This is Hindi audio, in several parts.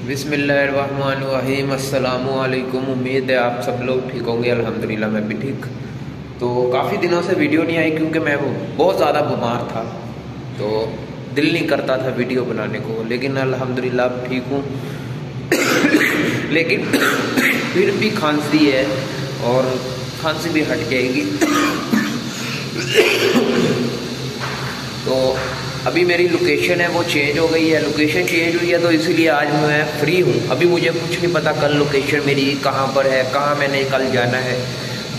बिस्मिल्लाहिर्रहमानिर्रहीम। अस्सलामु अलैकुम। उम्मीद है आप सब लोग ठीक होंगे। अल्हम्दुलिल्लाह मैं भी ठीक। तो काफ़ी दिनों से वीडियो नहीं आई क्योंकि मैं बहुत ज़्यादा बीमार था, तो दिल नहीं करता था वीडियो बनाने को, लेकिन अल्हम्दुलिल्लाह अब ठीक हूँ। लेकिन फिर भी खांसी है और खांसी भी हट जाएगी। तो अभी मेरी लोकेशन है वो चेंज हो गई है। लोकेशन चेंज हुई है तो इसीलिए आज मैं फ्री हूँ। अभी मुझे कुछ नहीं पता कल लोकेशन मेरी कहाँ पर है, कहाँ मैंने कल जाना है।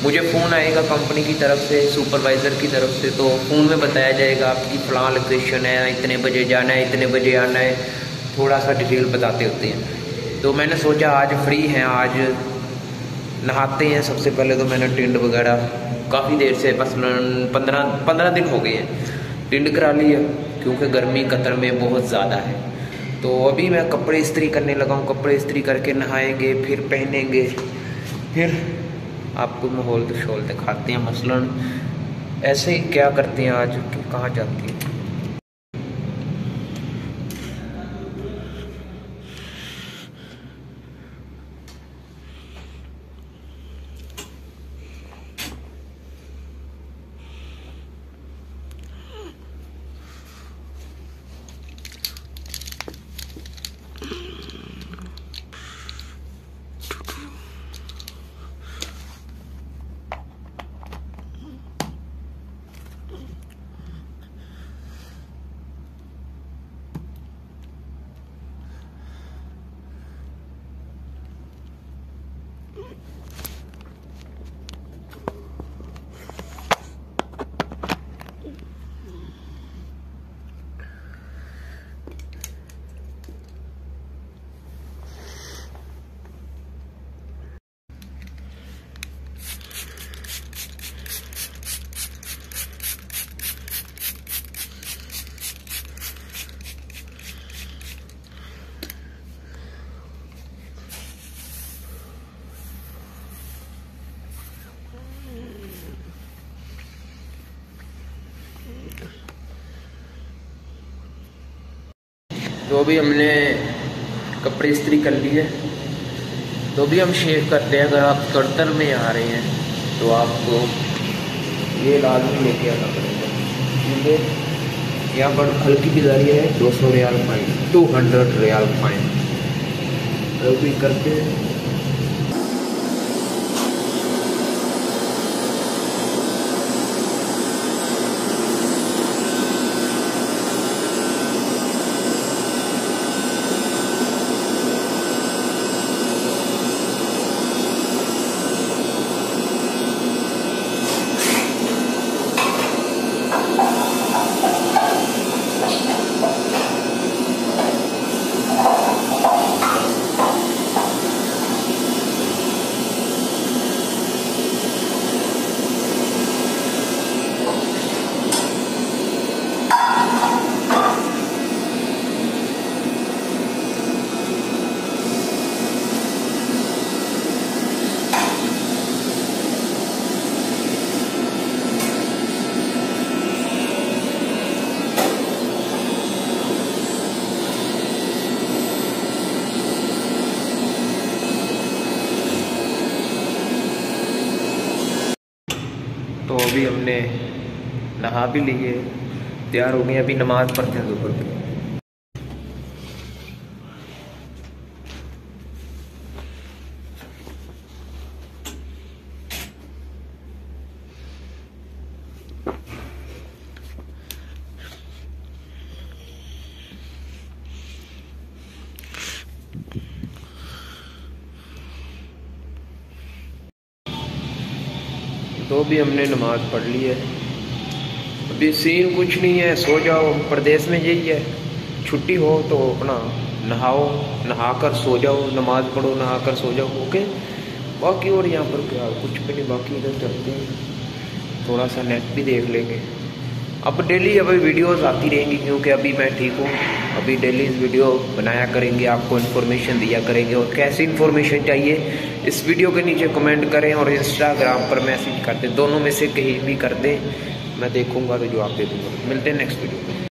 मुझे फ़ोन आएगा कंपनी की तरफ से, सुपरवाइज़र की तरफ से, तो फ़ोन में बताया जाएगा आपकी फ़लाँ लोकेशन है, इतने बजे जाना है, इतने बजे आना है, थोड़ा सा डिटेल बताते होते हैं। तो मैंने सोचा आज फ्री हैं, आज नहाते हैं। सबसे पहले तो मैंने टिंड वगैरह काफ़ी देर से, बस 15 दिन हो गए हैं, टिंड करा ली है क्योंकि गर्मी कतर में बहुत ज़्यादा है। तो अभी मैं कपड़े इस्त्री करने लगा हूँ। कपड़े इस्त्री करके नहाएंगे, फिर पहनेंगे, फिर आपको माहौल तो शोल दिखाते हैं। मसलन ऐसे ही क्या करते हैं आज, कहाँ जाती हैं। तो अभी हमने कपड़े इस्त्री कर लिए, तो अभी हम शेव करते हैं। अगर आप कर्तन में आ रहे हैं तो आपको ये लाजमी लेके आना पड़ेगा, क्योंकि यहाँ पर हल्की बिजारी है 200 रियाल फाइन, 200 रियाल फाइन। तो अभी करते हैं। तो अभी हमने नहा भी लिए, तैयार हो गए। अभी नमाज पढ़ते हैं दोपहर की। तो भी हमने नमाज पढ़ ली है। अभी सीन कुछ नहीं है, सो जाओ। प्रदेश में यही है, छुट्टी हो तो अपना नहाओ, नहाकर सो जाओ, नमाज पढ़ो, नहाकर सो जाओ। ओके, बाकी और यहाँ पर क्या कुछ भी नहीं। बाकी इधर चलते हैं, थोड़ा सा नेट भी देख लेंगे। अब डेली अभी वीडियोस आती रहेंगी क्योंकि अभी मैं ठीक हूँ। अभी डेली वीडियो बनाया करेंगे, आपको इन्फॉर्मेशन दिया करेंगे। और कैसी इन्फॉर्मेशन चाहिए इस वीडियो के नीचे कमेंट करें और इंस्टाग्राम पर मैसेज कर दें, दोनों में से कहीं भी कर दें, मैं देखूँगा तो जवाब दे दूँगा। मिलते हैं नेक्स्ट वीडियो में।